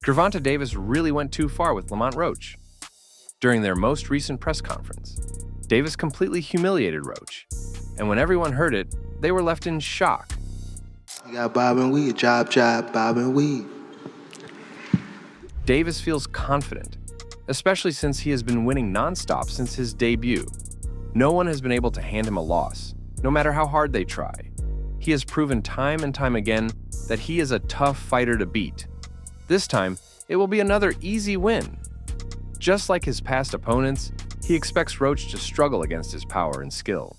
Gervonta Davis really went too far with Lamont Roach. During their most recent press conference, Davis completely humiliated Roach, and when everyone heard it, they were left in shock. You got bob and weave, job, bob and weave. Davis feels confident, especially since he has been winning nonstop since his debut. No one has been able to hand him a loss, no matter how hard they try. He has proven time and time again that he is a tough fighter to beat. This time, it will be another easy win. Just like his past opponents, he expects Roach to struggle against his power and skill.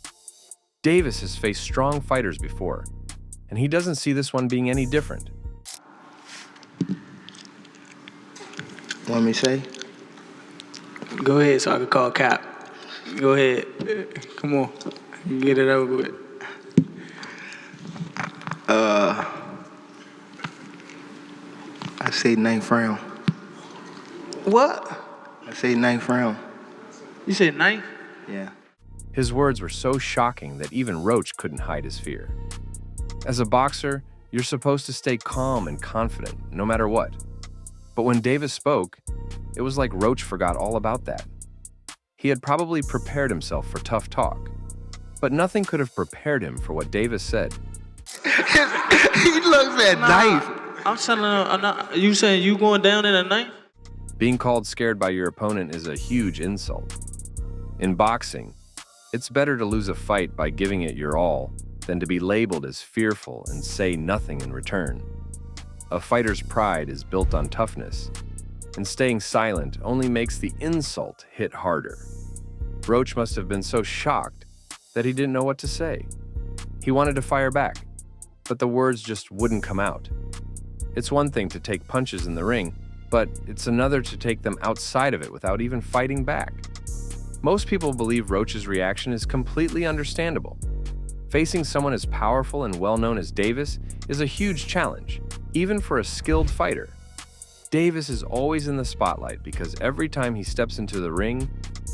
Davis has faced strong fighters before, and he doesn't see this one being any different. Want me to say? Go ahead so I can call Cap. Go ahead. Come on. Get it over with. I say ninth round. What? I say ninth round. You said ninth? Yeah. His words were so shocking that even Roach couldn't hide his fear. As a boxer, you're supposed to stay calm and confident, no matter what. But when Davis spoke, it was like Roach forgot all about that. He had probably prepared himself for tough talk, but nothing could have prepared him for what Davis said. He looks at knife. I'm telling him, I'm not. You saying you going down in a knife? Being called scared by your opponent is a huge insult. In boxing, it's better to lose a fight by giving it your all than to be labeled as fearful and say nothing in return. A fighter's pride is built on toughness, and staying silent only makes the insult hit harder. Roach must have been so shocked that he didn't know what to say. He wanted to fire back, but the words just wouldn't come out. It's one thing to take punches in the ring, but it's another to take them outside of it without even fighting back. Most people believe Roach's reaction is completely understandable. Facing someone as powerful and well-known as Davis is a huge challenge, even for a skilled fighter. Davis is always in the spotlight because every time he steps into the ring,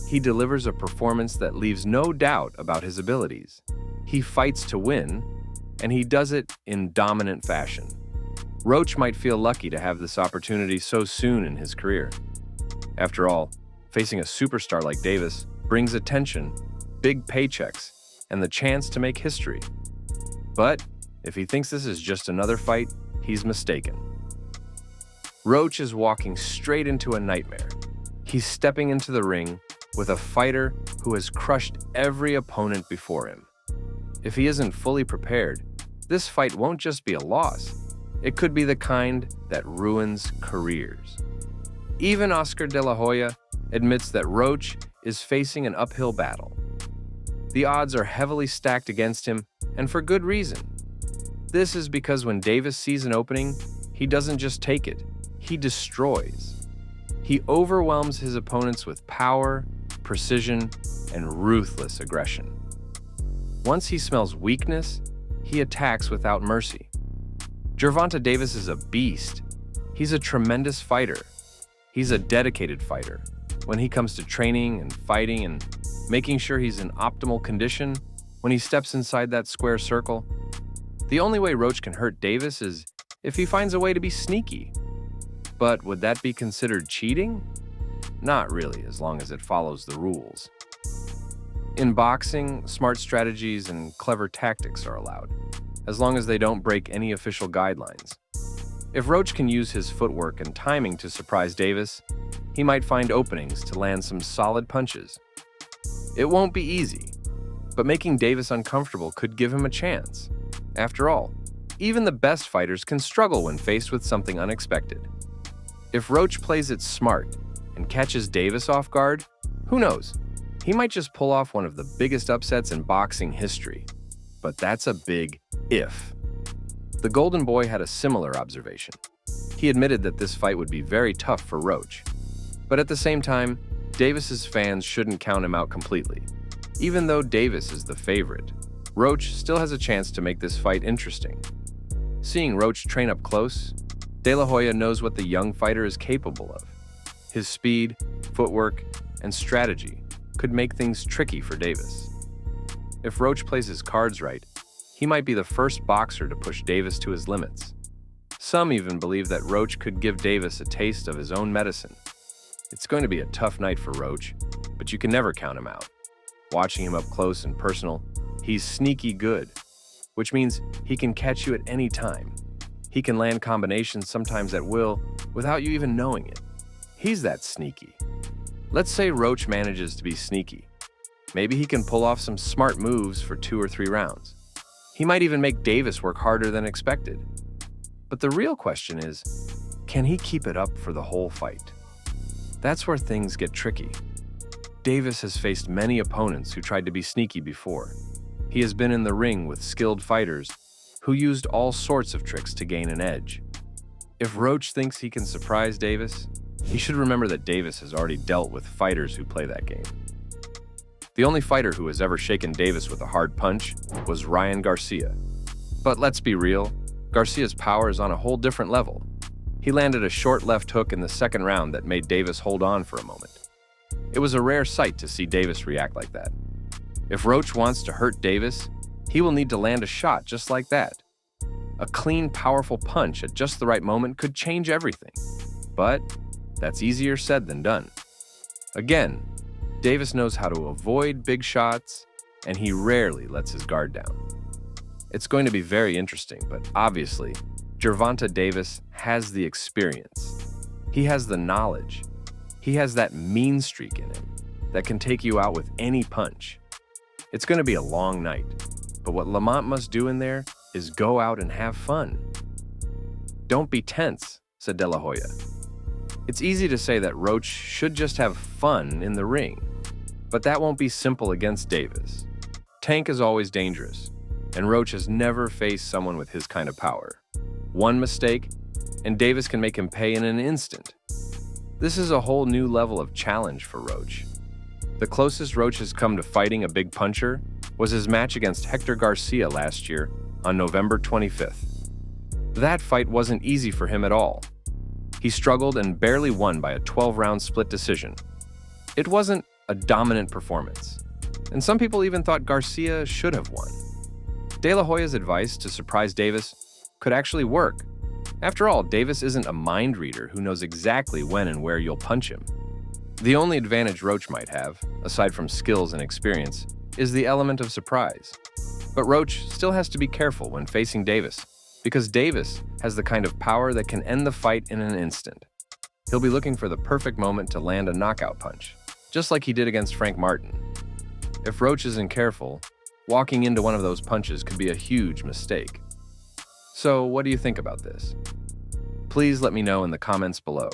he delivers a performance that leaves no doubt about his abilities. He fights to win, and he does it in dominant fashion. Roach might feel lucky to have this opportunity so soon in his career. After all, facing a superstar like Davis brings attention, big paychecks, and the chance to make history. But if he thinks this is just another fight, he's mistaken. Roach is walking straight into a nightmare. He's stepping into the ring with a fighter who has crushed every opponent before him. If he isn't fully prepared, this fight won't just be a loss. It could be the kind that ruins careers. Even Oscar De La Hoya admits that Roach is facing an uphill battle. The odds are heavily stacked against him, and for good reason. This is because when Davis sees an opening, he doesn't just take it, he destroys. He overwhelms his opponents with power, precision, and ruthless aggression. Once he smells weakness, he attacks without mercy. Gervonta Davis is a beast. He's a tremendous fighter. He's a dedicated fighter. When he comes to training and fighting and making sure he's in optimal condition, when he steps inside that square circle, the only way Roach can hurt Davis is if he finds a way to be sneaky. But would that be considered cheating? Not really, as long as it follows the rules. In boxing, smart strategies and clever tactics are allowed, as long as they don't break any official guidelines. If Roach can use his footwork and timing to surprise Davis, he might find openings to land some solid punches. It won't be easy, but making Davis uncomfortable could give him a chance. After all, even the best fighters can struggle when faced with something unexpected. If Roach plays it smart and catches Davis off guard, who knows? He might just pull off one of the biggest upsets in boxing history. But that's a big if. The Golden Boy had a similar observation. He admitted that this fight would be very tough for Roach. But at the same time, Davis's fans shouldn't count him out completely. Even though Davis is the favorite, Roach still has a chance to make this fight interesting. Seeing Roach train up close, De La Hoya knows what the young fighter is capable of. His speed, footwork, and strategy could make things tricky for Davis. If Roach plays his cards right, he might be the first boxer to push Davis to his limits. Some even believe that Roach could give Davis a taste of his own medicine. It's going to be a tough night for Roach, but you can never count him out. Watching him up close and personal, he's sneaky good, which means he can catch you at any time. He can land combinations sometimes at will without you even knowing it. He's that sneaky. Let's say Roach manages to be sneaky. Maybe he can pull off some smart moves for 2 or 3 rounds. He might even make Davis work harder than expected. But the real question is, can he keep it up for the whole fight? That's where things get tricky. Davis has faced many opponents who tried to be sneaky before. He has been in the ring with skilled fighters who used all sorts of tricks to gain an edge. If Roach thinks he can surprise Davis, he should remember that Davis has already dealt with fighters who play that game. The only fighter who has ever shaken Davis with a hard punch was Ryan Garcia. But let's be real, Garcia's power is on a whole different level. He landed a short left hook in the second round that made Davis hold on for a moment. It was a rare sight to see Davis react like that. If Roach wants to hurt Davis, he will need to land a shot just like that. A clean, powerful punch at just the right moment could change everything. But that's easier said than done. Again, Davis knows how to avoid big shots, and he rarely lets his guard down. It's going to be very interesting, but obviously, Gervonta Davis has the experience. He has the knowledge. He has that mean streak in him that can take you out with any punch. It's going to be a long night, but what Lamont must do in there is go out and have fun. Don't be tense, said De La Hoya. It's easy to say that Roach should just have fun in the ring, but that won't be simple against Davis. Tank is always dangerous, and Roach has never faced someone with his kind of power. One mistake, and Davis can make him pay in an instant. This is a whole new level of challenge for Roach. The closest Roach has come to fighting a big puncher was his match against Hector Garcia last year on November 25th. That fight wasn't easy for him at all. He struggled and barely won by a 12-round split decision. It wasn't a dominant performance, and some people even thought Garcia should have won. De La Hoya's advice to surprise Davis could actually work. After all, Davis isn't a mind reader who knows exactly when and where you'll punch him. The only advantage Roach might have, aside from skills and experience, is the element of surprise. But Roach still has to be careful when facing Davis, because Davis has the kind of power that can end the fight in an instant. He'll be looking for the perfect moment to land a knockout punch, just like he did against Frank Martin. If Roach isn't careful, walking into one of those punches could be a huge mistake. So, what do you think about this? Please let me know in the comments below.